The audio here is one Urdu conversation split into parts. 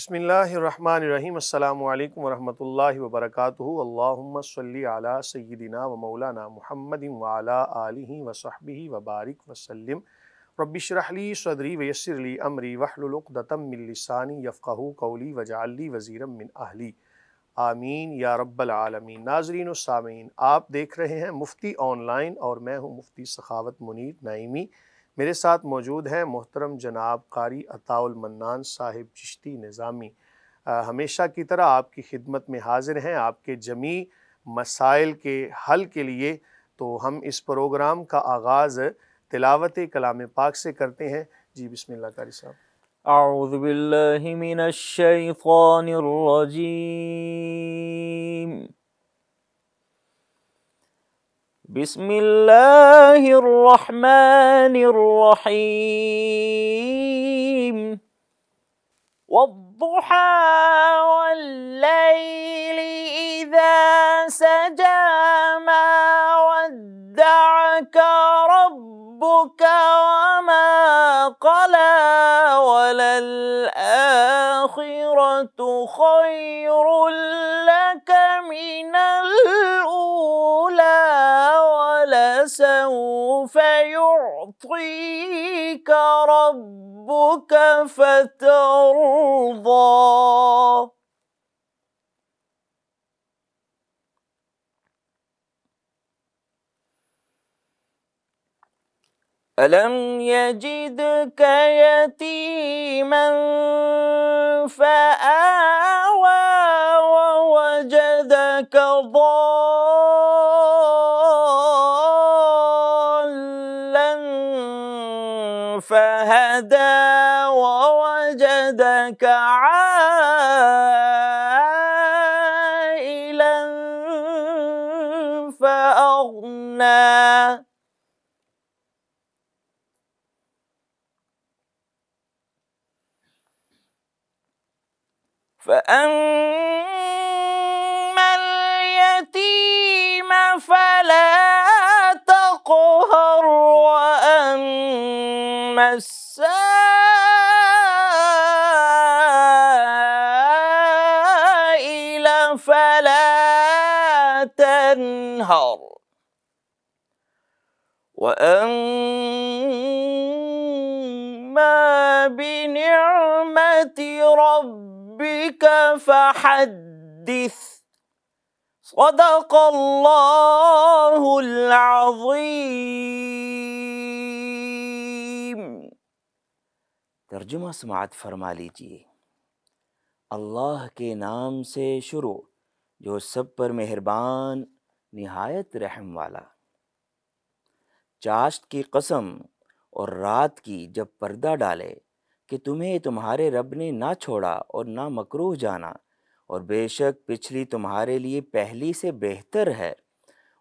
بسم اللہ الرحمن الرحیم۔ السلام علیکم ورحمۃ اللہ وبرکاتہ۔ اللہم صلی علی سیدنا و مولانا محمد وعلی آلہ وصحبہ وبارک وسلم۔ رب اشرح لی صدری ویسر لی امری واحلل عقدۃ من لسانی یفقہوا قولی واجعل لی وزیرا من اہلی، آمین یا رب العالمین۔ ناظرین و سامعین، آپ دیکھ رہے ہیں مفتی آن لائن اور میں ہوں مفتی سخاوت منیر نعیمی۔ میرے ساتھ موجود ہیں محترم جناب قاری عطاء المنان صاحب چشتی نظامی۔ ہمیشہ کی طرح آپ کی خدمت میں حاضر ہیں آپ کے جمیع مسائل کے حل کے لیے۔ تو ہم اس پروگرام کا آغاز تلاوت کلام پاک سے کرتے ہیں۔ جی بسم اللہ قاری صاحب۔ اعوذ باللہ من الشیطان الرجیم، بسم اللہ الرحمن الرحیم، والضحى واللیل اذا سجى ما ودعك ربك وما قلى وللآخرة خير لك من الأولى ولسوف يعطيك ربك فترضى۔ ألم يجدك يتيما فآوى ووجدك ضالا فهدى ووجدك عائلا فأغنى فأما اليتيم فلا تقهر وأما السائل فلا تنهر وأما بنعمة ربك فحدث۔ صدق اللہ العظیم۔ ترجمہ سماعت فرما لیجئے۔ اللہ کے نام سے شروع جو سب پر مہربان نہایت رحم والا۔ چاشت کی قسم اور رات کی جب پردہ ڈالے کہ تمہیں تمہارے رب نے نہ چھوڑا اور نہ مکروہ جانا، اور بے شک پچھلی تمہارے لیے پہلی سے بہتر ہے،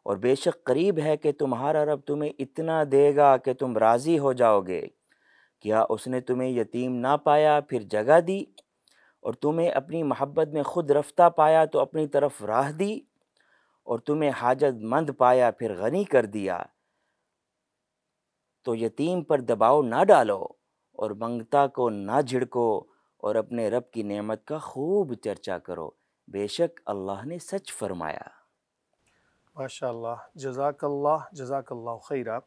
اور بے شک قریب ہے کہ تمہارا رب تمہیں اتنا دے گا کہ تم راضی ہو جاؤ گے۔ کیا اس نے تمہیں یتیم نہ پایا پھر جگہ دی، اور تمہیں اپنی محبت میں خود رفتہ پایا تو اپنی طرف راہ دی، اور تمہیں حاجت مند پایا پھر غنی کر دیا۔ تو یتیم پر دباؤ نہ ڈالو اور منگتا کو نہ جھڑکو، اور اپنے رب کی نعمت کا خوب چرچا کرو، بے شک اللہ نے سچ فرمایا۔ ماشاء اللہ، جزاک اللہ خیرہ۔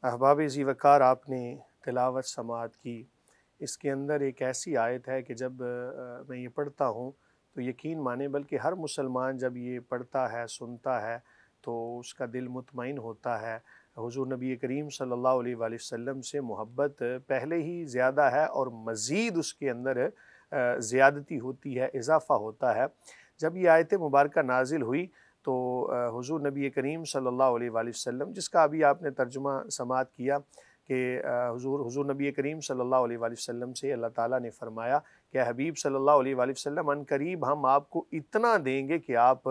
احباب ذی وقار، آپ نے تلاوت سماعت کی۔ اس کے اندر ایک ایسی آیت ہے کہ جب میں یہ پڑھتا ہوں تو یقین مانے بلکہ ہر مسلمان جب یہ پڑھتا ہے سنتا ہے تو اس کا دل مطمئن ہوتا ہے۔ حضور نبی کریم صلی اللہ علیہ وآلہ وسلم سے محبت پہلے ہی زیادہ ہے اور مزید اس کے اندر زیادتی ہوتی ہے، اضافہ ہوتا ہے۔ جب یہ آیت مبارکہ نازل ہوئی تو حضور نبی کریم صلی اللہ علیہ وآلہ وسلم، جس کا ابھی آپ نے ترجمہ سماعت کیا کہ حضور نبی کریم صلی اللہ علیہ وآلہ وسلم سے اللہ تعالیٰ نے فرمایا کہ حبیب صلی اللہ علیہ وآلہ وسلم، ان قریب ہم آپ کو اتنا دیں گے کہ آپ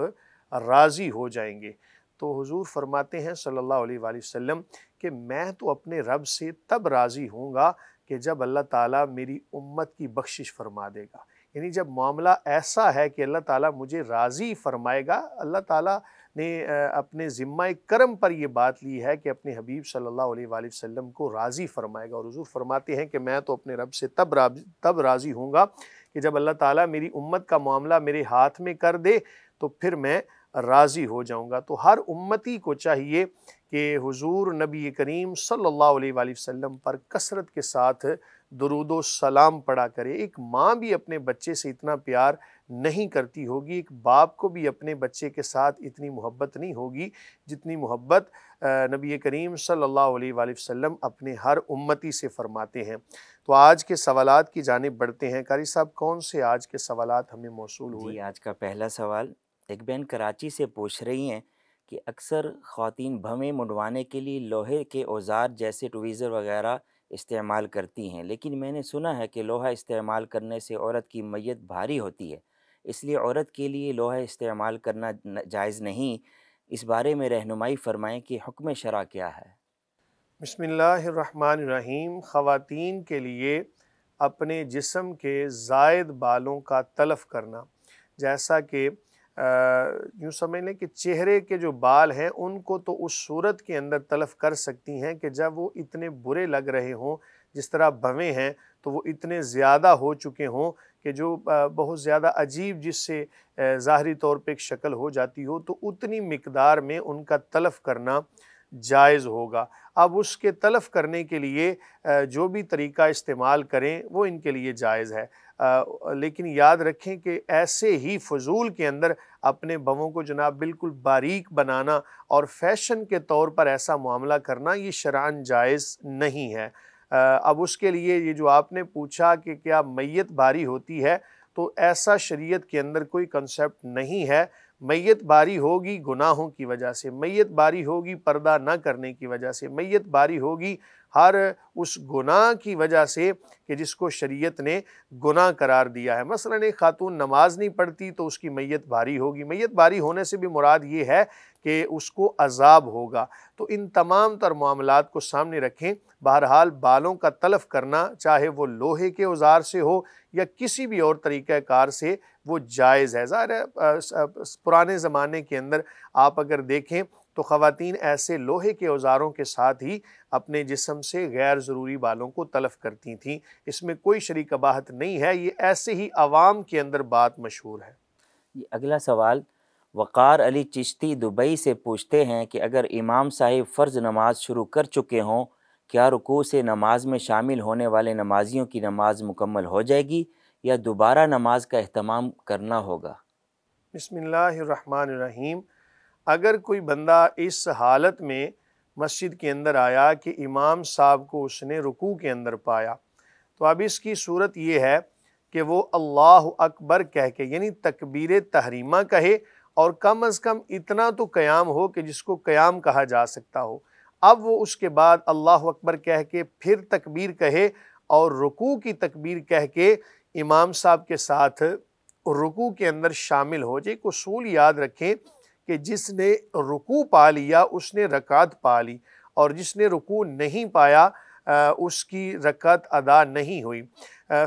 راضی ہو جائیں گے۔ تو حضور فرماتے ہیں صلی اللہ علیہ وآلہ وسلم کہ میں تو اپنے رب سے تب راضی ہوں گا کہ جب اللہ تعالیٰ میری امت کی بخشش فرما دے گا۔ یعنی جب معاملہ ایسا ہے کہ اللہ تعالیٰ مجھے راضی فرمائے گا، اللہ تعالیٰ نے اپنے ذمہ کرم پر یہ بات لی ہے کہ اپنے حبیب صلی اللہ علیہ وآلہ وسلم کو راضی فرمائے گا، اور حضور فرماتے ہیں کہ میں تو اپنے رب سے تب راضی ہوں گا کہ جب اللہ تعالیٰ میری امت کا معاملہ میرے ہاتھ میں کر دے تو پھر میں راضی ہو جاؤں گا۔ تو ہر امتی کو چاہیے کہ حضور نبی کریم صلی اللہ علیہ وآلہ وسلم پر کثرت کے ساتھ درود و سلام پڑھا کرے۔ ایک ماں بھی اپنے بچے سے اتنا پیار نہیں کرتی ہوگی، ایک باپ کو بھی اپنے بچے کے ساتھ اتنی محبت نہیں ہوگی جتنی محبت نبی کریم صلی اللہ علیہ وآلہ وسلم اپنے ہر امتی سے فرماتے ہیں۔ تو آج کے سوالات کی جانب بڑھتے ہیں۔ قاری صاحب، کون سے آج کے سوالات ہمیں موصول ہوئے؟ جی، آج کا پہلا سوال ایک بہن کراچی سے پوچھ رہی ہیں کہ اکثر خواتین بھویں منڈوانے کے لیے لوہے کے اوزار جیسے ٹویزر وغیرہ استعمال کرتی ہیں، لیکن میں نے سنا ہے کہ لوہا استعمال کرنے سے عورت کی میت بھاری ہوتی ہے، اس لیے عورت کے لیے لوہا استعمال کرنا جائز نہیں۔ اس بارے میں رہنمائی فرمائیں کہ حکم شرع کیا ہے۔ بسم اللہ الرحمن الرحیم۔ خواتین کے لیے اپنے جسم کے زائد بالوں کا تلف کرنا، جیسا کہ یوں سمجھ لیں کہ چہرے کے جو بال ہیں ان کو تو اس صورت کے اندر تلف کر سکتی ہیں کہ جب وہ اتنے برے لگ رہے ہوں، جس طرح بھویں ہیں تو وہ اتنے زیادہ ہو چکے ہوں کہ جو بہت زیادہ عجیب جس سے ظاہری طور پہ ایک شکل ہو جاتی ہو، تو اتنی مقدار میں ان کا تلف کرنا جائز ہوگا۔ اب اس کے تلف کرنے کے لیے جو بھی طریقہ استعمال کریں وہ ان کے لیے جائز ہے، لیکن یاد رکھیں کہ ایسے ہی فضول کے اندر اپنے بھووں کو جناب بالکل باریک بنانا اور فیشن کے طور پر ایسا معاملہ کرنا یہ شرعاً جائز نہیں ہے۔ اب اس کے لیے یہ جو آپ نے پوچھا کہ کیا میت بھاری ہوتی ہے، تو ایسا شریعت کے اندر کوئی کنسیپٹ نہیں ہے۔ میت باری ہوگی گناہوں کی وجہ سے، میت باری ہوگی پردہ نہ کرنے کی وجہ سے، میت باری ہوگی ہر اس گناہ کی وجہ سے کہ جس کو شریعت نے گناہ قرار دیا ہے۔ مثلا ایک خاتون نماز نہیں پڑھتی تو اس کی میت باری ہوگی، میت باری ہونے سے بھی مراد یہ ہے کہ اس کو عذاب ہوگا۔ تو ان تمام تر معاملات کو سامنے رکھیں۔ بہرحال بالوں کا تلف کرنا، چاہے وہ لوہے کے اوزار سے ہو یا کسی بھی اور طریقہ کار سے، وہ جائز ہے۔ ظاہر ہے پرانے زمانے کے اندر آپ اگر دیکھیں تو خواتین ایسے لوہے کے اوزاروں کے ساتھ ہی اپنے جسم سے غیر ضروری بالوں کو تلف کرتی تھیں۔ اس میں کوئی شرعی قباحت نہیں ہے، یہ ایسے ہی عوام کے اندر بات مشہور ہے۔ اگلا سوال وقار علی چشتی دبئی سے پوچھتے ہیں کہ اگر امام صاحب فرض نماز شروع کر چکے ہوں، کیا رکوع سے نماز میں شامل ہونے والے نمازیوں کی نماز مکمل ہو جائے گی یا دوبارہ نماز کا اہتمام کرنا ہوگا؟ بسم اللہ الرحمن الرحیم۔ اگر کوئی بندہ اس حالت میں مسجد کے اندر آیا کہ امام صاحب کو اس نے رکوع کے اندر پایا، تو اب اس کی صورت یہ ہے کہ وہ اللہ اکبر کہہ کے، یعنی تکبیر تحریمہ کہے، اور کم از کم اتنا تو قیام ہو کہ جس کو قیام کہا جا سکتا ہو۔ اب وہ اس کے بعد اللہ اکبر کہہ کے پھر تکبیر کہے اور رکوع کی تکبیر کہہ کے امام صاحب کے ساتھ رکوع کے اندر شامل ہو جائے۔ ایک اصول یاد رکھیں کہ جس نے رکوع پا لیا اس نے رکعت پا لی، اور جس نے رکوع نہیں پایا اس کی رکعت ادا نہیں ہوئی۔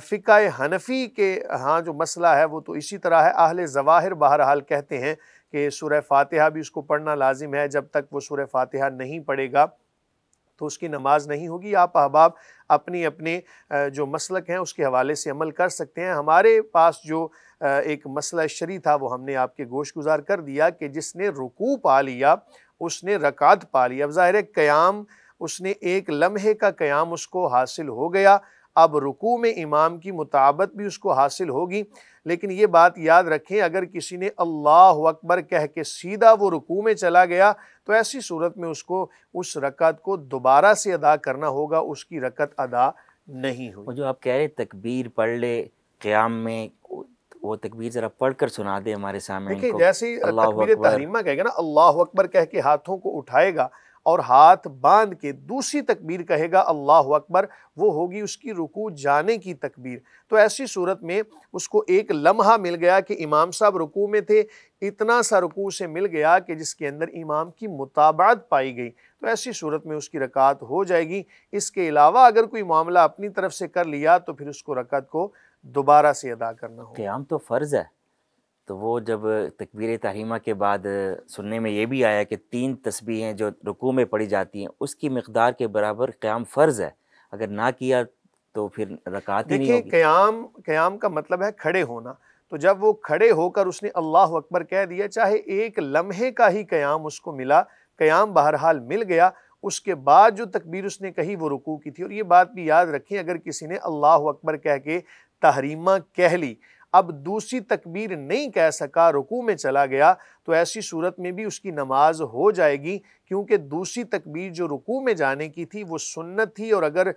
فقہ حنفی کے ہاں جو مسئلہ ہے وہ تو اسی طرح ہے۔ اہل ظواہر بہرحال کہتے ہیں کہ سورہ فاتحہ بھی اس کو پڑھنا لازم ہے، جب تک وہ سورہ فاتحہ نہیں پڑھے گا تو اس کی نماز نہیں ہوگی۔ آپ احباب اپنی اپنے جو مسلک ہیں اس کے حوالے سے عمل کر سکتے ہیں۔ ہمارے پاس جو ایک مسئلہ شرعی تھا وہ ہم نے آپ کے گوش گزار کر دیا کہ جس نے رکوع پا لیا اس نے رکعت پا لی۔ اب ظاہر ہے قیام اس نے ایک لمحے کا قیام اس کو حاصل ہو گیا، اب رکوع میں امام کی مطابقت بھی اس کو حاصل ہوگی۔ لیکن یہ بات یاد رکھیں اگر کسی نے اللہ اکبر کہہ کے سیدھا وہ رکوع میں چلا گیا تو ایسی صورت میں اس کو اس رکعت کو دوبارہ سے ادا کرنا ہوگا، اس کی رکعت ادا نہیں ہوئی۔ وہ جو آپ کہہ رہے تکبیر پڑھ لے قیام میں، وہ تکبیر ذرا پڑھ کر سنا دے ہمارے سامنے دیکھیں کو۔ جیسے ہی اللہ تکبیر اکبر، تحریمہ کہے گا نا، اللہ اکبر کہہ کے ہاتھوں کو اٹھائے گا اور ہاتھ باندھ کے دوسری تکبیر کہے گا اللہ اکبر، وہ ہوگی اس کی رکوع جانے کی تکبیر۔ تو ایسی صورت میں اس کو ایک لمحہ مل گیا کہ امام صاحب رکوع میں تھے، اتنا سا رکوع سے مل گیا کہ جس کے اندر امام کی متابعت پائی گئی، تو ایسی صورت میں اس کی رکعت ہو جائے گی۔ اس کے علاوہ اگر کوئی معاملہ اپنی طرف سے کر لیا تو پھر اس کو رکعت کو دوبارہ سے ادا کرنا ہوگا۔ قیام تو فرض ہے، تو وہ جب تکبیر تحریمہ کے بعد سننے میں یہ بھی آیا کہ 3 تسبیحیں جو رکوع میں پڑھی جاتی ہیں اس کی مقدار کے برابر قیام فرض ہے، اگر نہ کیا تو پھر رکعت ہی نہیں دیکھیں ہوگی۔ قیام کا مطلب ہے کھڑے ہونا، تو جب وہ کھڑے ہو کر اس نے اللہ اکبر کہہ دیا، چاہے ایک لمحے کا ہی قیام اس کو ملا، قیام بہرحال مل گیا، اس کے بعد جو تکبیر اس نے کہی وہ رکوع کی تھی۔ اور یہ بات بھی یاد رکھیں، اگر کسی نے اللہ اکبر کہہ کے تحریمہ کہہ لی، اب دوسری تکبیر نہیں کہہ سکا، رکوع میں چلا گیا، تو ایسی صورت میں بھی اس کی نماز ہو جائے گی، کیونکہ دوسری تکبیر جو رکوع میں جانے کی تھی وہ سنت تھی، اور اگر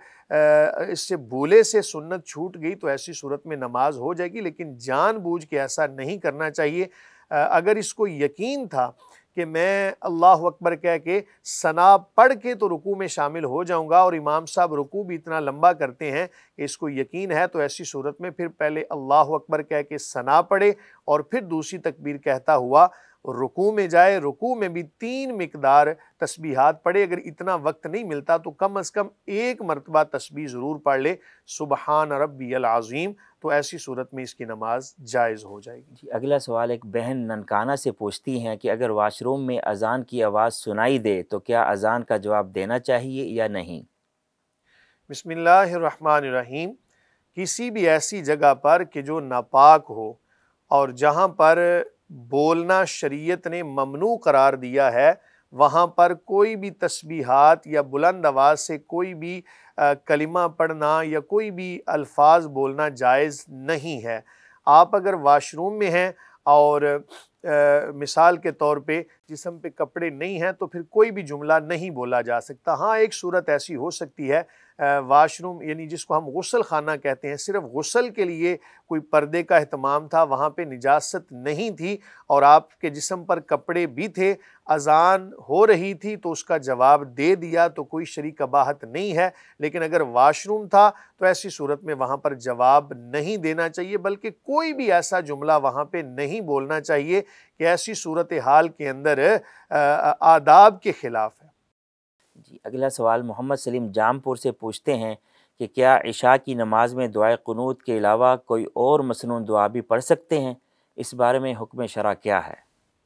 اس سے بھولے سے سنت چھوٹ گئی تو ایسی صورت میں نماز ہو جائے گی، لیکن جان بوجھ کے ایسا نہیں کرنا چاہیے۔ اگر اس کو یقین تھا کہ میں اللہ اکبر کہہ کے ثنا پڑھ کے تو رکوع میں شامل ہو جاؤں گا، اور امام صاحب رکوع بھی اتنا لمبا کرتے ہیں کہ اس کو یقین ہے، تو ایسی صورت میں پھر پہلے اللہ اکبر کہہ کے ثنا پڑھے اور پھر دوسری تکبیر کہتا ہوا رکوع میں جائے۔ رکوع میں بھی 3 مقدار تسبیحات پڑھے، اگر اتنا وقت نہیں ملتا تو کم از کم ایک مرتبہ تسبیح ضرور پڑھ لے، سبحان ربی العظیم، تو ایسی صورت میں اس کی نماز جائز ہو جائے گی۔ جی، اگلا سوال ایک بہن ننکانہ سے پوچھتی ہیں کہ اگر واش روم میں اذان کی آواز سنائی دے تو کیا اذان کا جواب دینا چاہیے یا نہیں؟ بسم اللہ الرحمن الرحیم۔ کسی بھی ایسی جگہ پر کہ جو ناپاک ہو اور جہاں پر بولنا شریعت نے ممنوع قرار دیا ہے، وہاں پر کوئی بھی تسبیحات یا بلند آواز سے کوئی بھی کلمہ پڑھنا یا کوئی بھی الفاظ بولنا جائز نہیں ہے۔ آپ اگر واش روم میں ہیں اور مثال کے طور پہ جسم پہ کپڑے نہیں ہیں تو پھر کوئی بھی جملہ نہیں بولا جا سکتا۔ ہاں، ایک صورت ایسی ہو سکتی ہے، واش روم یعنی جس کو ہم غسل خانہ کہتے ہیں، صرف غسل کے لیے کوئی پردے کا اہتمام تھا، وہاں پہ نجاست نہیں تھی اور آپ کے جسم پر کپڑے بھی تھے، اذان ہو رہی تھی تو اس کا جواب دے دیا تو کوئی شرعی قباحت نہیں ہے۔ لیکن اگر واش روم تھا تو ایسی صورت میں وہاں پر جواب نہیں دینا چاہیے، بلکہ کوئی بھی ایسا جملہ وہاں پہ نہیں بولنا چاہیے کہ ایسی صورتحال کے اندر آداب کے خلاف ہے۔ جی، اگلا سوال محمد سلیم جام پور سے پوچھتے ہیں کہ کیا عشاء کی نماز میں دعائے قنوت کے علاوہ کوئی اور مسنون دعا بھی پڑھ سکتے ہیں؟ اس بارے میں حکم شرع کیا ہے؟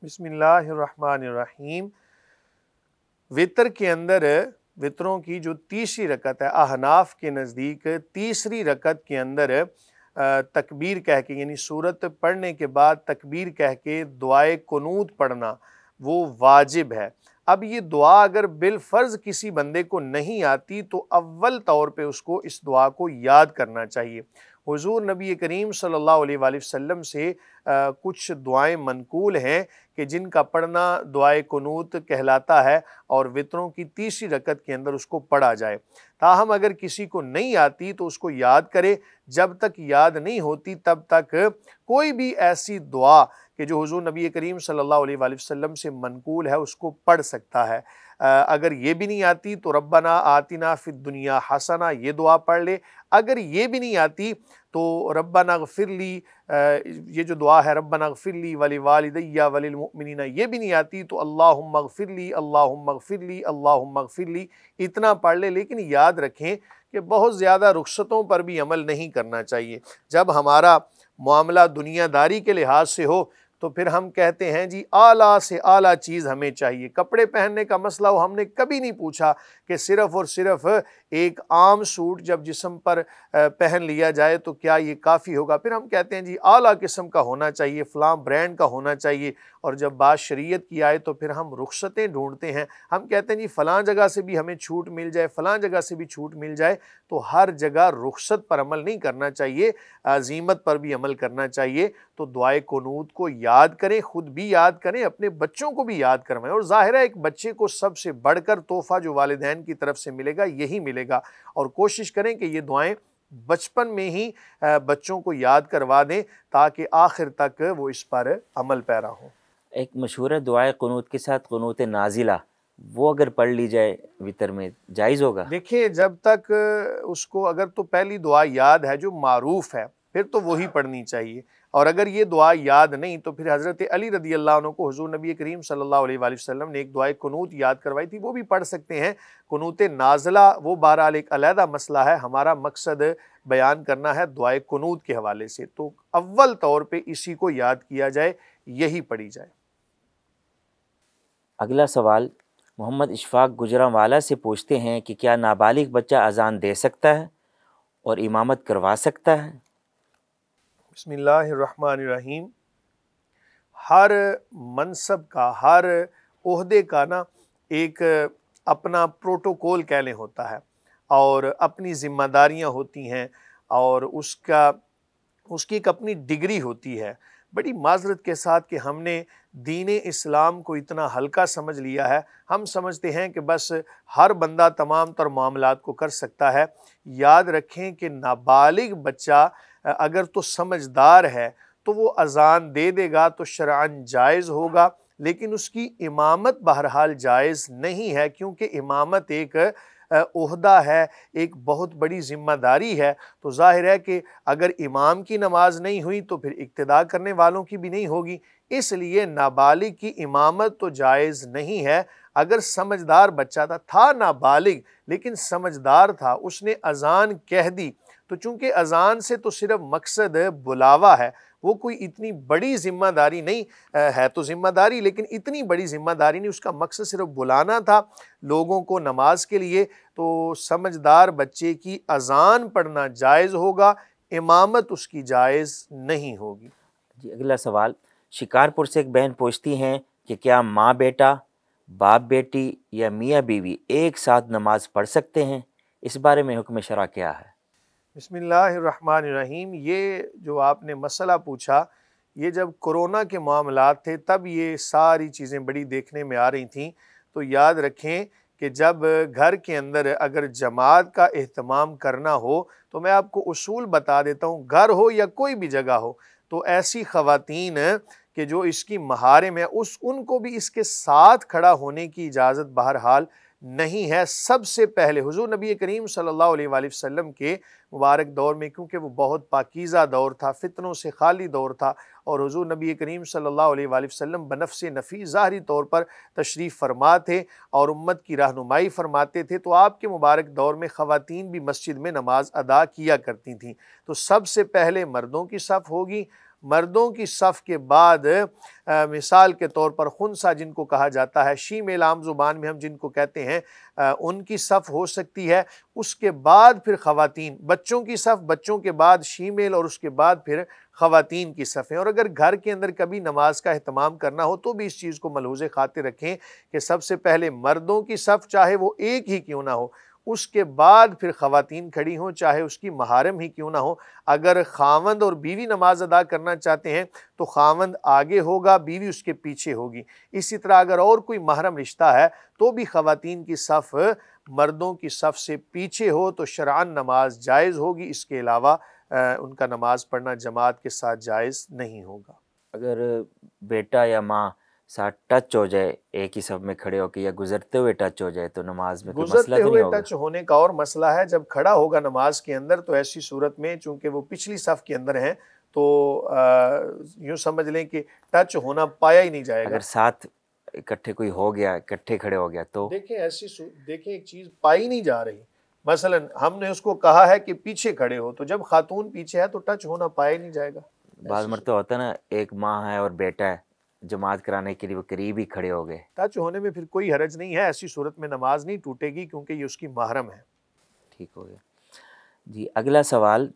بسم اللہ الرحمن الرحیم۔ وتر کے اندر وتروں کی جو تیسری رکعت ہے، احناف کے نزدیک تیسری رکعت کے اندر تکبیر کہہ کے یعنی سورت پڑھنے کے بعد تکبیر کہہ کے دعائے قنوت پڑھنا وہ واجب ہے۔ اب یہ دعا اگر بالفرض کسی بندے کو نہیں آتی تو اول طور پہ اس کو اس دعا کو یاد کرنا چاہیے۔ حضور نبی کریم صلی اللہ علیہ وآلہ وسلم سے کچھ دعائیں منقول ہیں کہ جن کا پڑھنا دعائے قنوت کہلاتا ہے اور وتروں کی تیسری رکعت کے اندر اس کو پڑھا جائے۔ تاہم اگر کسی کو نہیں آتی تو اس کو یاد کرے، جب تک یاد نہیں ہوتی تب تک کوئی بھی ایسی دعا کہ جو حضور نبی کریم صلی اللہ علیہ وآلہ وسلم سے منقول ہے اس کو پڑھ سکتا ہے۔ اگر یہ بھی نہیں آتی تو ربنا آتنا فی الدنیا حسنہ یہ دعا پڑھ لے۔ اگر یہ بھی نہیں آتی تو ربنا اغفر لی، یہ جو دعا ہے ربنا اغفر لی ولوالدی وللمؤمنین، یہ بھی نہیں آتی تو اللہم اغفر لی اللہم اغفر لی اللہم اغفر لی، اتنا پڑھ لے۔ لیکن یاد رکھیں کہ بہت زیادہ رخصتوں پر بھی عمل نہیں کرنا چاہیے۔ جب ہمارا معاملہ دنیا داری کے لحاظ سے ہو تو پھر ہم کہتے ہیں جی اعلیٰ سے اعلیٰ چیز ہمیں چاہیے۔ کپڑے پہننے کا مسئلہ ہو، ہم نے کبھی نہیں پوچھا کہ صرف اور صرف ایک عام سوٹ جب جسم پر پہن لیا جائے تو کیا یہ کافی ہوگا؟ پھر ہم کہتے ہیں جی اعلیٰ قسم کا ہونا چاہیے، فلاں برانڈ کا ہونا چاہیے، اور جب بات شریعت کی آئے تو پھر ہم رخصتیں ڈھونڈتے ہیں۔ ہم کہتے ہیں جی فلاں جگہ سے بھی ہمیں چھوٹ مل جائے، فلاں جگہ سے بھی چھوٹ مل جائے، تو ہر جگہ رخصت پر عمل نہیں کرنا چاہیے، عزیمت پر بھی عمل کرنا چاہیے۔ تو دعائے قنوت کو یاد کریں، خود بھی یاد کریں، اپنے بچوں کو بھی یاد کروائیں، اور ظاہر ہے ایک بچے کو سب سے بڑھ کر تحفہ جو والدین کی طرف سے ملے گا یہی ملے گا، اور کوشش کریں کہ یہ دعائیں بچپن میں ہی بچوں کو یاد کروا دیں تاکہ آخر تک وہ اس پر عمل پیرا ہوں۔ ایک مشہور دعائے قنوت کے ساتھ قنوت نازلہ، وہ اگر پڑھ لی جائے وتر میں جائز ہوگا؟ دیکھیں جب تک اس کو اگر تو پہلی دعا یاد ہے جو معروف ہے پھر تو وہی پڑھنی چاہیے، اور اگر یہ دعا یاد نہیں تو پھر حضرت علی رضی اللہ عنہ کو حضور نبی کریم صلی اللہ علیہ وآلہ وسلم نے ایک دعائے قنوت یاد کروائی تھی، وہ بھی پڑھ سکتے ہیں۔ قنوت نازلہ وہ بہرحال ایک علیحدہ مسئلہ ہے، ہمارا مقصد بیان کرنا ہے دعائے قنوت کے حوالے سے، تو اول طور پہ اسی کو یاد کیا جائے، یہی پڑھی جائے۔ اگلا سوال محمد اشفاق گجرانوالہ سے پوچھتے ہیں کہ کیا نابالغ بچہ اذان دے سکتا ہے، اور امامت کروا سکتا ہے؟ بسم اللہ الرحمن الرحیم۔ ہر منصب کا، ہر عہدے کا نا ایک اپنا پروٹوکول کہہ لیں ہوتا ہے، اور اپنی ذمہ داریاں ہوتی ہیں، اور اس کی ایک اپنی ڈگری ہوتی ہے۔ بڑی معذرت کے ساتھ کہ ہم نے دین اسلام کو اتنا ہلکا سمجھ لیا ہے، ہم سمجھتے ہیں کہ بس ہر بندہ تمام تر معاملات کو کر سکتا ہے۔ یاد رکھیں کہ نابالغ بچہ اگر تو سمجھدار ہے تو وہ اذان دے دے گا تو شرعاً جائز ہوگا، لیکن اس کی امامت بہرحال جائز نہیں ہے، کیونکہ امامت ایک عہدہ ہے، ایک بہت بڑی ذمہ داری ہے۔ تو ظاہر ہے کہ اگر امام کی نماز نہیں ہوئی تو پھر اقتداء کرنے والوں کی بھی نہیں ہوگی، اس لیے نابالغ کی امامت تو جائز نہیں ہے۔ اگر سمجھدار بچہ تھا نابالغ لیکن سمجھدار تھا، اس نے اذان کہہ دی، تو چونکہ اذان سے تو صرف مقصد بلاوا ہے، وہ کوئی اتنی بڑی ذمہ داری نہیں ہے، تو ذمہ داری لیکن اتنی بڑی ذمہ داری نہیں، اس کا مقصد صرف بلانا تھا لوگوں کو نماز کے لیے، تو سمجھدار بچے کی اذان پڑھنا جائز ہوگا، امامت اس کی جائز نہیں ہوگی۔ جی اگلا سوال، شکارپور سے ایک بہن پوچھتی ہیں کہ کیا ماں بیٹا، باپ بیٹی یا میاں بیوی ایک ساتھ نماز پڑھ سکتے ہیں؟ اس بارے میں حکم شرع کیا ہے؟ بسم اللہ الرحمن الرحیم۔ یہ جو آپ نے مسئلہ پوچھا، یہ جب کرونا کے معاملات تھے تب یہ ساری چیزیں بڑی دیکھنے میں آ رہی تھیں۔ تو یاد رکھیں کہ جب گھر کے اندر اگر جماعت کا اہتمام کرنا ہو تو میں آپ کو اصول بتا دیتا ہوں، گھر ہو یا کوئی بھی جگہ ہو، تو ایسی خواتین کہ جو اس کی محارم ہے ان کو بھی اس کے ساتھ کھڑا ہونے کی اجازت بہرحال نہیں ہے۔ سب سے پہلے حضور نبی کریم صلی اللہ علیہ وآلہ وسلم کے مبارک دور میں، کیونکہ وہ بہت پاکیزہ دور تھا، فتنوں سے خالی دور تھا، اور حضور نبی کریم صلی اللہ علیہ وآلہ وسلم بنفس نفیس ظاہری طور پر تشریف فرما تھے اور امت کی رہنمائی فرماتے تھے، تو آپ کے مبارک دور میں خواتین بھی مسجد میں نماز ادا کیا کرتی تھیں۔ تو سب سے پہلے مردوں کی صف ہوگی، مردوں کی صف کے بعد مثال کے طور پر خنثی جن کو کہا جاتا ہے، شیمیل عام زبان میں ہم جن کو کہتے ہیں، ان کی صف ہو سکتی ہے۔ اس کے بعد پھر خواتین، بچوں کی صف، بچوں کے بعد شیمیل، اور اس کے بعد پھر خواتین کی صفیں۔ اور اگر گھر کے اندر کبھی نماز کا اہتمام کرنا ہو تو بھی اس چیز کو ملحوظ خاطر رکھیں کہ سب سے پہلے مردوں کی صف، چاہے وہ ایک ہی کیوں نہ ہو، اس کے بعد پھر خواتین کھڑی ہوں، چاہے اس کی محارم ہی کیوں نہ ہو۔ اگر خاوند اور بیوی نماز ادا کرنا چاہتے ہیں تو خاوند آگے ہوگا، بیوی اس کے پیچھے ہوگی۔ اسی طرح اگر اور کوئی محرم رشتہ ہے تو بھی خواتین کی صف مردوں کی صف سے پیچھے ہو تو شرعاً نماز جائز ہوگی، اس کے علاوہ ان کا نماز پڑھنا جماعت کے ساتھ جائز نہیں ہوگا۔ اگر بیٹا یا ماں ساتھ ٹچ ہو جائے، ایک ہی صف میں کھڑے ہو کے، یا گزرتے ہوئے ٹچ ہو جائے، تو نماز میں کوئی مسئلہ گزرتے تو نہیں ہوئے ہوگا؟ ٹچ ہونے کا اور مسئلہ ہے، جب کھڑا ہوگا نماز کے اندر تو ایسی صورت میں چونکہ وہ پچھلی صف کے اندر ہیں تو یوں سمجھ لیں کہ ٹچ ہونا پایا ہی نہیں جائے گا۔ اگر ساتھ اکٹھے کوئی ہو گیا، اکٹھے کھڑے ہو گیا تو دیکھیں دیکھیں ایک چیز پائی نہیں جا رہی، مثلا ہم نے اس کو کہا ہے کہ پیچھے کھڑے ہو، تو جب خاتون پیچھے ہے تو ٹچ ہونا پایا نہیں جائے گا۔ بعض مرتبہ ہوتا ہے نا، ایک ماں ہے اور بیٹا ہے، جماعت کرانے کے لیے وہ قریب ہی کھڑے ہو گئے، ٹچ ہونے میں پھر کوئی حرج نہیں ہے، ایسی صورت میں نماز نہیں ٹوٹے گی کیونکہ یہ اس کی محرم ہے۔ ٹھیک ہو گیا۔ جی اگلا سوال،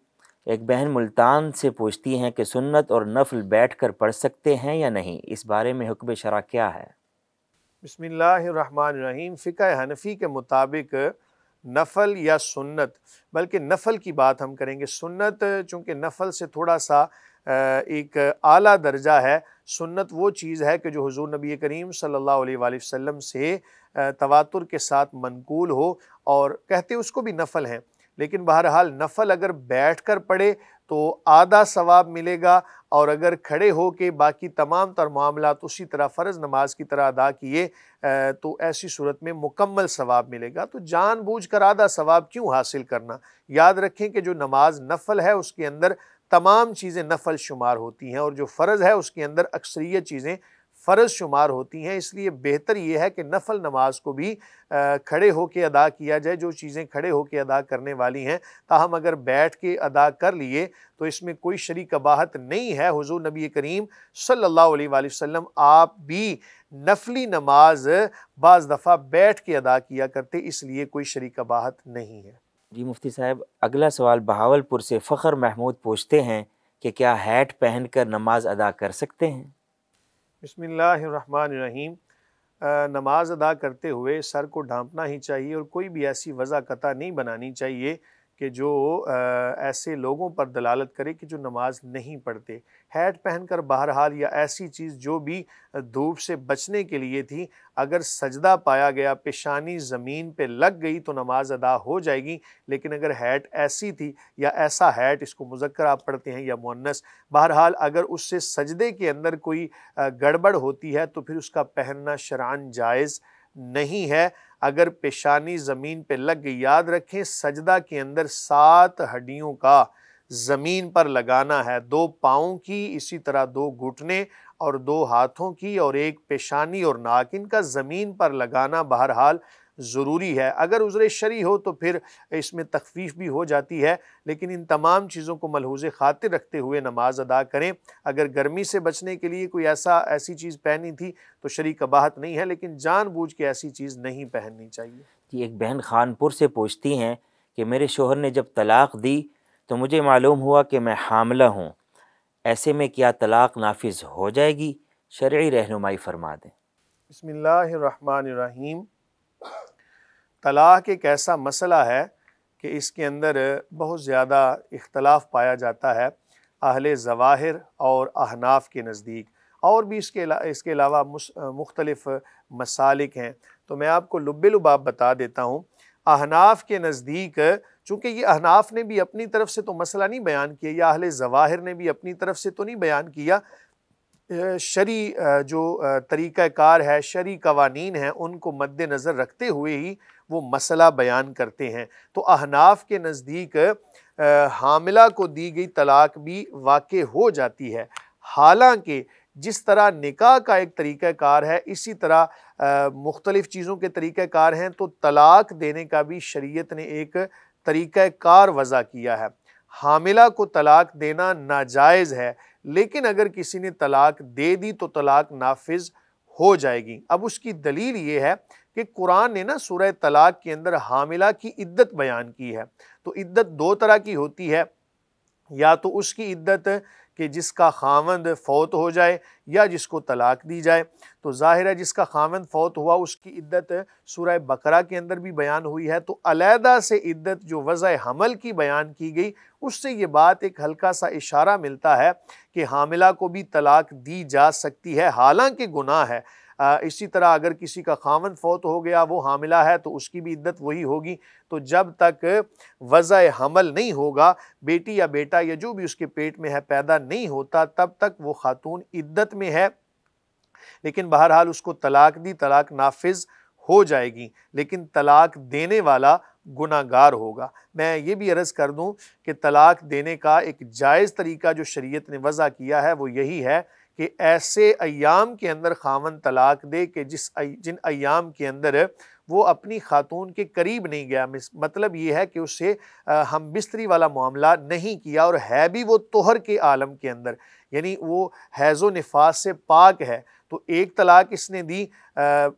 ایک بہن ملتان سے پوچھتی ہیں کہ سنت اور نفل بیٹھ کر پڑھ سکتے ہیں یا نہیں؟ اس بارے میں حکم شرع کیا ہے؟ بسم اللہ الرحمن الرحیم۔ فقہ حنفی کے مطابق نفل یا سنت، بلکہ نفل کی بات ہم کریں گے، سنت چونکہ نفل سے تھوڑا سا ایک اعلیٰ درجہ ہے، سنت وہ چیز ہے کہ جو حضور نبی کریم صلی اللہ علیہ وآلہ وسلم سے تواتر کے ساتھ منقول ہو، اور کہتے اس کو بھی نفل ہیں، لیکن بہرحال نفل اگر بیٹھ کر پڑھے تو آدھا ثواب ملے گا، اور اگر کھڑے ہو کے باقی تمام تر معاملات اسی طرح فرض نماز کی طرح ادا کیے تو ایسی صورت میں مکمل ثواب ملے گا۔ تو جان بوجھ کر آدھا ثواب کیوں حاصل کرنا؟ یاد رکھیں کہ جو نماز نفل ہے اس کے اندر تمام چیزیں نفل شمار ہوتی ہیں، اور جو فرض ہے اس کے اندر اکثریت چیزیں فرض شمار ہوتی ہیں، اس لیے بہتر یہ ہے کہ نفل نماز کو بھی کھڑے ہو کے ادا کیا جائے، جو چیزیں کھڑے ہو کے ادا کرنے والی ہیں، تاہم اگر بیٹھ کے ادا کر لیے تو اس میں کوئی شرعی قباحت نہیں ہے۔ حضور نبی کریم صلی اللہ علیہ وآلہ وسلم آپ بھی نفلی نماز بعض دفعہ بیٹھ کے ادا کیا کرتے، اس لیے کوئی شرعی قباحت نہیں ہے۔ جی مفتی صاحب، اگلا سوال بہاولپور سے فخر محمود پوچھتے ہیں کہ کیا ہیٹ پہن کر نماز ادا کر سکتے ہیں؟ بسم اللہ الرحمن الرحیم۔ نماز ادا کرتے ہوئے سر کو ڈھانپنا ہی چاہیے اور کوئی بھی ایسی وضع قطع نہیں بنانی چاہیے کہ جو ایسے لوگوں پر دلالت کرے کہ جو نماز نہیں پڑھتے۔ ہیٹ پہن کر بہرحال یا ایسی چیز جو بھی دھوپ سے بچنے کے لیے تھی، اگر سجدہ پایا گیا، پیشانی زمین پہ لگ گئی تو نماز ادا ہو جائے گی۔ لیکن اگر ہیٹ ایسی تھی یا ایسا ہیٹ، اس کو مذکر آپ پڑھتے ہیں یا مؤنث، بہرحال اگر اس سے سجدے کے اندر کوئی گڑبڑ ہوتی ہے تو پھر اس کا پہننا شرعاً جائز نہیں ہے۔ اگر پیشانی زمین پہ لگ گئی، یاد رکھیں سجدہ کے اندر 7 ہڈیوں کا زمین پر لگانا ہے، 2 پاؤں کی، اسی طرح 2 گھٹنے اور 2 ہاتھوں کی، اور 1 پیشانی اور ناک، ان کا زمین پر لگانا بہرحال ضروری ہے۔ اگر عذر شرعی ہو تو پھر اس میں تخفیف بھی ہو جاتی ہے، لیکن ان تمام چیزوں کو ملحوظ خاطر رکھتے ہوئے نماز ادا کریں۔ اگر گرمی سے بچنے کے لیے کوئی ایسی چیز پہنی تھی تو شرعی قباحت نہیں ہے، لیکن جان بوجھ کے ایسی چیز نہیں پہننی چاہیے۔ جی ایک بہن خانپور سے پوچھتی ہیں کہ میرے شوہر نے جب طلاق دی تو مجھے معلوم ہوا کہ میں حاملہ ہوں، ایسے میں کیا طلاق نافذ ہو جائے گی؟ شرعی رہنمائی فرما دیں۔ بسم اللہ الرحمن الرحیم۔ طلاق ایک ایسا مسئلہ ہے کہ اس کے اندر بہت زیادہ اختلاف پایا جاتا ہے اہل ظواہر اور احناف کے نزدیک، اور بھی اس کے علاوہ مختلف مسالک ہیں، تو میں آپ کو لب لباب بتا دیتا ہوں۔ احناف کے نزدیک، چونکہ یہ احناف نے بھی اپنی طرف سے تو مسئلہ نہیں بیان کیا، یا اہل ظواہر نے بھی اپنی طرف سے تو نہیں بیان کیا، شرعی جو طریقہ کار ہے، شرعی قوانین ہیں، ان کو مد نظر رکھتے ہوئے ہی وہ مسئلہ بیان کرتے ہیں۔ تو احناف کے نزدیک حاملہ کو دی گئی طلاق بھی واقع ہو جاتی ہے، حالانکہ جس طرح نکاح کا ایک طریقہ کار ہے، اسی طرح مختلف چیزوں کے طریقہ کار ہیں، تو طلاق دینے کا بھی شریعت نے ایک طریقہ کار وضع کیا ہے۔ حاملہ کو طلاق دینا ناجائز ہے، لیکن اگر کسی نے طلاق دے دی تو طلاق نافذ ہو جائے گی۔ اب اس کی دلیل یہ ہے کہ قرآن نے نا سورہ طلاق کے اندر حاملہ کی عدت بیان کی ہے، تو عدت 2 طرح کی ہوتی ہے، یا تو اس کی عدت کہ جس کا خاوند فوت ہو جائے یا جس کو طلاق دی جائے۔ تو ظاہر ہے جس کا خاوند فوت ہوا اس کی عدت سورہ بقرہ کے اندر بھی بیان ہوئی ہے، تو علیحدہ سے عدت جو وضع حمل کی بیان کی گئی، اس سے یہ بات ایک ہلکا سا اشارہ ملتا ہے کہ حاملہ کو بھی طلاق دی جا سکتی ہے، حالانکہ گناہ ہے۔ اسی طرح اگر کسی کا خاوند فوت ہو گیا، وہ حاملہ ہے، تو اس کی بھی عدت وہی ہوگی۔ تو جب تک وضع حمل نہیں ہوگا، بیٹی یا بیٹا یا جو بھی اس کے پیٹ میں ہے پیدا نہیں ہوتا، تب تک وہ خاتون عدت میں ہے، لیکن بہرحال اس کو طلاق دی، طلاق نافذ ہو جائے گی، لیکن طلاق دینے والا گناہگار ہوگا۔ میں یہ بھی عرض کر دوں کہ طلاق دینے کا ایک جائز طریقہ جو شریعت نے وضع کیا ہے وہ یہی ہے کہ ایسے ایام کے اندر خاوند طلاق دے کہ جن ایام کے اندر وہ اپنی خاتون کے قریب نہیں گیا، مطلب یہ ہے کہ اس سے ہم بستری والا معاملہ نہیں کیا، اور ہے بھی وہ طہر کے عالم کے اندر، یعنی وہ حیض و نفاس سے پاک ہے۔ تو ایک طلاق اس نے دی،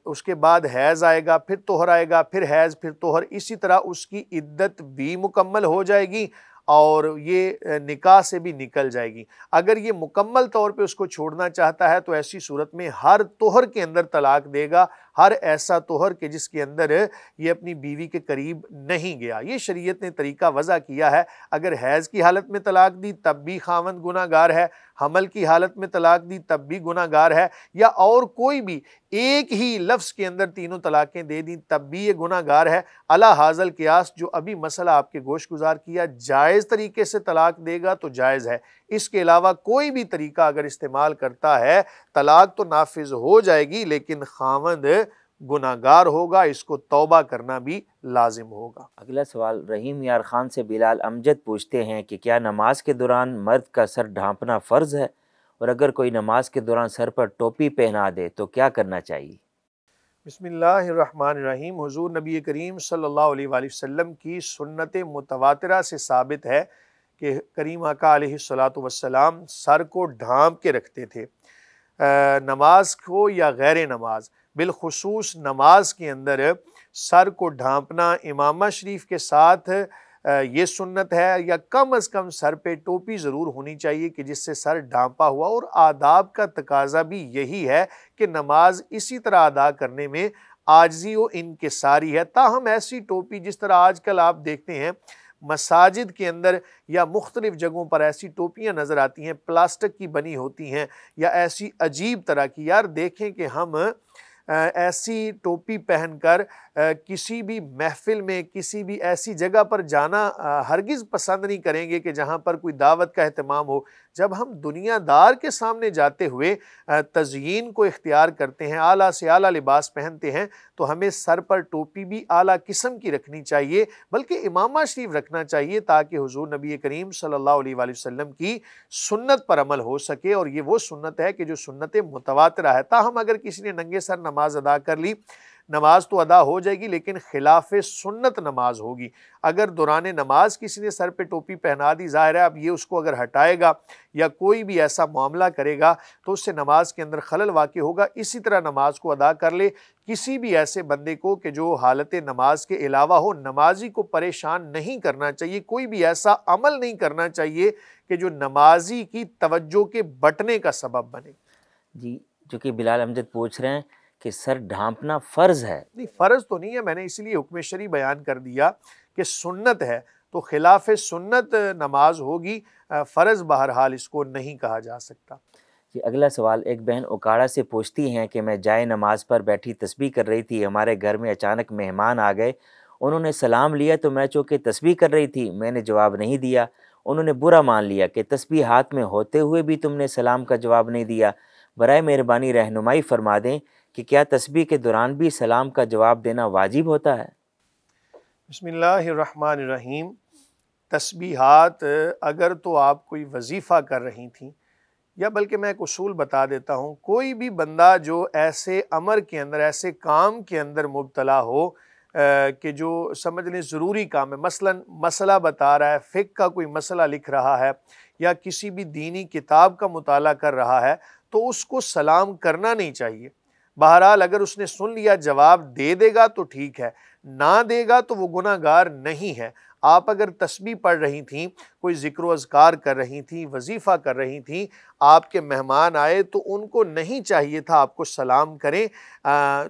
اس کے بعد حیض آئے گا، پھر طہر آئے گا، پھر حیض، پھر طہر، اسی طرح اس کی عدت بھی مکمل ہو جائے گی اور یہ نکاح سے بھی نکل جائے گی۔ اگر یہ مکمل طور پہ اس کو چھوڑنا چاہتا ہے تو ایسی صورت میں ہر طہر کے اندر طلاق دے گا، ہر ایسا طہر کہ جس کے اندر یہ اپنی بیوی کے قریب نہیں گیا۔ یہ شریعت نے طریقہ وضع کیا ہے۔ اگر حیض کی حالت میں طلاق دی تب بھی خاوند گناہگار ہے، حمل کی حالت میں طلاق دی تب بھی گناہگار ہے، یا اور کوئی بھی ایک ہی لفظ کے اندر تینوں طلاقیں دے دیں تب بھی یہ گناہگار ہے۔ علی ھذا القیاس جو ابھی مسئلہ آپ کے گوش گزار کیا، جائز طریقے سے طلاق دے گا تو جائز ہے، اس کے علاوہ کوئی بھی طریقہ اگر استعمال کرتا ہے طلاق تو نافذ ہو جائے گی، لیکن خاوند گناہگار ہوگا، اس کو توبہ کرنا بھی لازم ہوگا۔ اگلا سوال رحیم یار خان سے بلال امجد پوچھتے ہیں کہ کیا نماز کے دوران مرد کا سر ڈھانپنا فرض ہے، اور اگر کوئی نماز کے دوران سر پر ٹوپی پہنا دے تو کیا کرنا چاہیے؟ بسم اللہ الرحمن الرحیم۔ حضور نبی کریم صلی اللہ علیہ وآلہ وسلم کی سنت متواترہ سے ثابت ہے کہ کریم آقا علیہ الصلاۃ والسلام سر کو ڈھانپ کے رکھتے تھے، نماز کو یا غیر نماز، بالخصوص نماز کے اندر سر کو ڈھانپنا، امامہ شریف کے ساتھ یہ سنت ہے، یا کم از کم سر پہ ٹوپی ضرور ہونی چاہیے کہ جس سے سر ڈھانپا ہوا، اور آداب کا تقاضا بھی یہی ہے کہ نماز اسی طرح ادا کرنے میں عاجزی و انکساری ہے۔ تاہم ایسی ٹوپی جس طرح آج کل آپ دیکھتے ہیں مساجد کے اندر یا مختلف جگہوں پر ایسی ٹوپیاں نظر آتی ہیں، پلاسٹک کی بنی ہوتی ہیں یا ایسی عجیب طرح کی، یار دیکھیں کہ ہم ایسی ٹوپی پہن کر کسی بھی محفل میں کسی بھی ایسی جگہ پر جانا ہرگز پسند نہیں کریں گے کہ جہاں پر کوئی دعوت کا اہتمام ہو۔ جب ہم دنیا دار کے سامنے جاتے ہوئے تزئین کو اختیار کرتے ہیں، اعلیٰ سے اعلیٰ لباس پہنتے ہیں، تو ہمیں سر پر ٹوپی بھی اعلیٰ قسم کی رکھنی چاہیے، بلکہ امامہ شریف رکھنا چاہیے، تاکہ حضور نبی کریم صلی اللہ علیہ وآلہ وسلم کی سنت پر عمل ہو سکے، اور یہ وہ سنت ہے کہ جو سنت متواترہ ہے۔ تاہم اگر کسی نے ننگے سر نماز ادا کر لی، نماز تو ادا ہو جائے گی لیکن خلاف سنت نماز ہوگی۔ اگر دوران نماز کسی نے سر پہ ٹوپی پہنا دی، ظاہر ہے اب یہ اس کو اگر ہٹائے گا یا کوئی بھی ایسا معاملہ کرے گا تو اس سے نماز کے اندر خلل واقع ہوگا۔ اسی طرح نماز کو ادا کر لے۔ کسی بھی ایسے بندے کو کہ جو حالت نماز کے علاوہ ہو، نمازی کو پریشان نہیں کرنا چاہیے، کوئی بھی ایسا عمل نہیں کرنا چاہیے کہ جو نمازی کی توجہ کے بٹنے کا سبب بنے۔ جی، جو کہ بلال امجد پوچھ رہے ہیں کہ سر ڈھانپنا فرض ہے؟ نہیں، فرض تو نہیں ہے، میں نے اسی لیے حکم شرعی بیان کر دیا کہ سنت ہے، تو خلاف سنت نماز ہوگی، فرض بہرحال اس کو نہیں کہا جا سکتا۔ جی، اگلا سوال ایک بہن اوکاڑا سے پوچھتی ہیں کہ میں جائے نماز پر بیٹھی تسبیح کر رہی تھی، ہمارے گھر میں اچانک مہمان آ گئے، انہوں نے سلام لیا تو میں چونکہ تسبیح کر رہی تھی میں نے جواب نہیں دیا، انہوں نے برا مان لیا کہ تسبیح ہاتھ میں ہوتے ہوئے بھی تم نے سلام کا جواب نہیں دیا، برائے مہربانی رہنمائی فرما دیں کہ کیا تسبیح کے دوران بھی سلام کا جواب دینا واجب ہوتا ہے؟ بسم اللہ الرحمن الرحیم۔ تسبیحات اگر تو آپ کوئی وظیفہ کر رہی تھیں، یا بلکہ میں ایک اصول بتا دیتا ہوں، کوئی بھی بندہ جو ایسے امر کے اندر، ایسے کام کے اندر مبتلا ہو کہ جو سمجھ لیں ضروری کام ہے، مثلا مسئلہ بتا رہا ہے، فقہ کا کوئی مسئلہ لکھ رہا ہے یا کسی بھی دینی کتاب کا مطالعہ کر رہا ہے، تو اس کو سلام کرنا نہیں چاہیے۔ بہرحال اگر اس نے سن لیا جواب دے دے گا تو ٹھیک ہے، نہ دے گا تو وہ گناہ گار نہیں ہے۔ آپ اگر تسبیح پڑھ رہی تھیں، کوئی ذکر و اذکار کر رہی تھیں، وظیفہ کر رہی تھیں، آپ کے مہمان آئے تو ان کو نہیں چاہیے تھا آپ کو سلام کریں،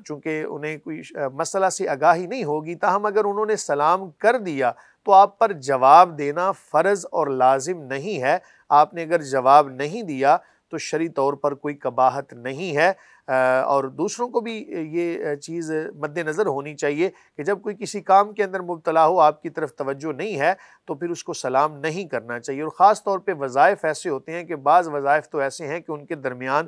چونکہ انہیں کوئی مسئلہ سے آگاہی نہیں ہوگی، تاہم اگر انہوں نے سلام کر دیا تو آپ پر جواب دینا فرض اور لازم نہیں ہے۔ آپ نے اگر جواب نہیں دیا تو شرعی طور پر کوئی قباحت نہیں ہے، اور دوسروں کو بھی یہ چیز مد نظر ہونی چاہیے کہ جب کوئی کسی کام کے اندر مبتلا ہو، آپ کی طرف توجہ نہیں ہے تو پھر اس کو سلام نہیں کرنا چاہیے۔ اور خاص طور پہ وظائف ایسے ہوتے ہیں کہ بعض وظائف تو ایسے ہیں کہ ان کے درمیان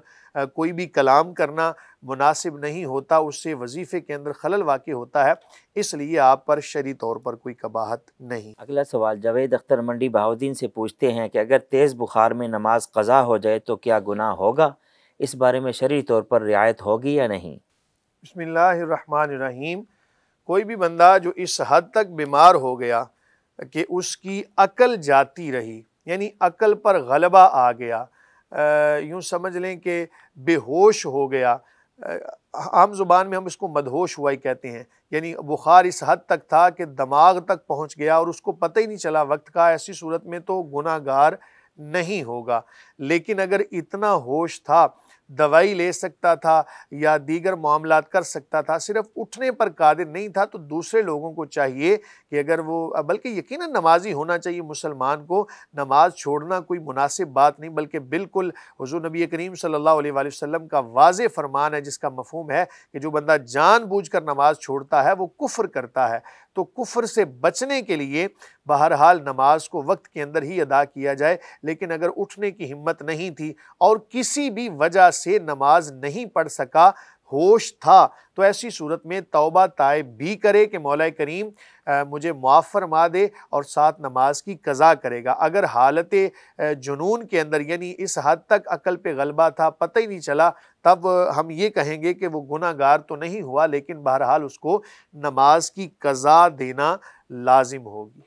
کوئی بھی کلام کرنا مناسب نہیں ہوتا، اس سے وظیفے کے اندر خلل واقع ہوتا ہے، اس لیے آپ پر شرعی طور پر کوئی قباحت نہیں۔ اگلا سوال جاوید اختر منڈی بہاؤدین سے پوچھتے ہیں کہ اگر تیز بخار میں نماز قضا ہو جائے تو کیا گناہ ہوگا؟ اس بارے میں شرعی طور پر رعایت ہوگی یا نہیں؟ بسم اللہ الرحمن الرحیم۔ کوئی بھی بندہ جو اس حد تک بیمار ہو گیا کہ اس کی عقل جاتی رہی، یعنی عقل پر غلبہ آ گیا، یوں سمجھ لیں کہ بے ہوش ہو گیا، عام زبان میں ہم اس کو مدہوش ہوا ہی کہتے ہیں، یعنی بخار اس حد تک تھا کہ دماغ تک پہنچ گیا اور اس کو پتہ ہی نہیں چلا وقت کا، ایسی صورت میں تو گناہ گار نہیں ہوگا۔ لیکن اگر اتنا ہوش تھا، دوائی لے سکتا تھا یا دیگر معاملات کر سکتا تھا، صرف اٹھنے پر قادر نہیں تھا، تو دوسرے لوگوں کو چاہیے کہ اگر وہ، بلکہ یقیناً نمازی ہونا چاہیے مسلمان کو، نماز چھوڑنا کوئی مناسب بات نہیں، بلکہ بالکل حضور نبی کریم صلی اللہ علیہ وآلہ وسلم کا واضح فرمان ہے جس کا مفہوم ہے کہ جو بندہ جان بوجھ کر نماز چھوڑتا ہے وہ کفر کرتا ہے۔ تو کفر سے بچنے کے لیے بہرحال نماز کو وقت کے اندر ہی ادا کیا جائے، لیکن اگر اٹھنے کی ہمت نہیں تھی اور کسی بھی وجہ سے نماز نہیں پڑھ سکا، ہوش تھا، تو ایسی صورت میں توبہ طائب بھی کرے کہ مولا کریم مجھے معاف فرما دے، اور ساتھ نماز کی قضا کرے گا۔ اگر حالت جنون کے اندر، یعنی اس حد تک عقل پہ غلبہ تھا، پتہ ہی نہیں چلا، تب ہم یہ کہیں گے کہ وہ گناہ گار تو نہیں ہوا، لیکن بہرحال اس کو نماز کی قضا دینا لازم ہوگی۔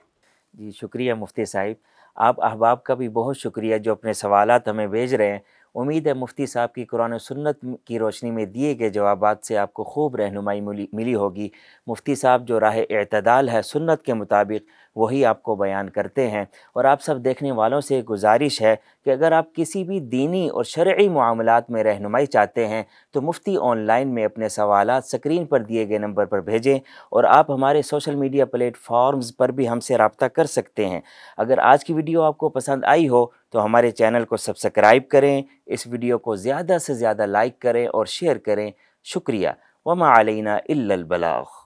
جی شکریہ مفتی صاحب، آپ احباب کا بھی بہت شکریہ جو اپنے سوالات ہمیں بھیج رہے ہیں۔ امید ہے مفتی صاحب کی قرآن و سنت کی روشنی میں دیے گئے جوابات سے آپ کو خوب رہنمائی ملی ہوگی۔ مفتی صاحب جو راہ اعتدال ہے سنت کے مطابق وہی آپ کو بیان کرتے ہیں۔ اور آپ سب دیکھنے والوں سے گزارش ہے کہ اگر آپ کسی بھی دینی اور شرعی معاملات میں رہنمائی چاہتے ہیں تو مفتی آن لائن میں اپنے سوالات سکرین پر دیے گئے نمبر پر بھیجیں، اور آپ ہمارے سوشل میڈیا پلیٹ فارمز پر بھی ہم سے رابطہ کر سکتے ہیں۔ اگر آج کی ویڈیو آپ کو پسند آئی ہو تو ہمارے چینل کو سبسکرائب کریں، اس ویڈیو کو زیادہ سے زیادہ لائک کریں اور شیئر کریں۔ شکریہ۔ وما علینا الا البلاغ۔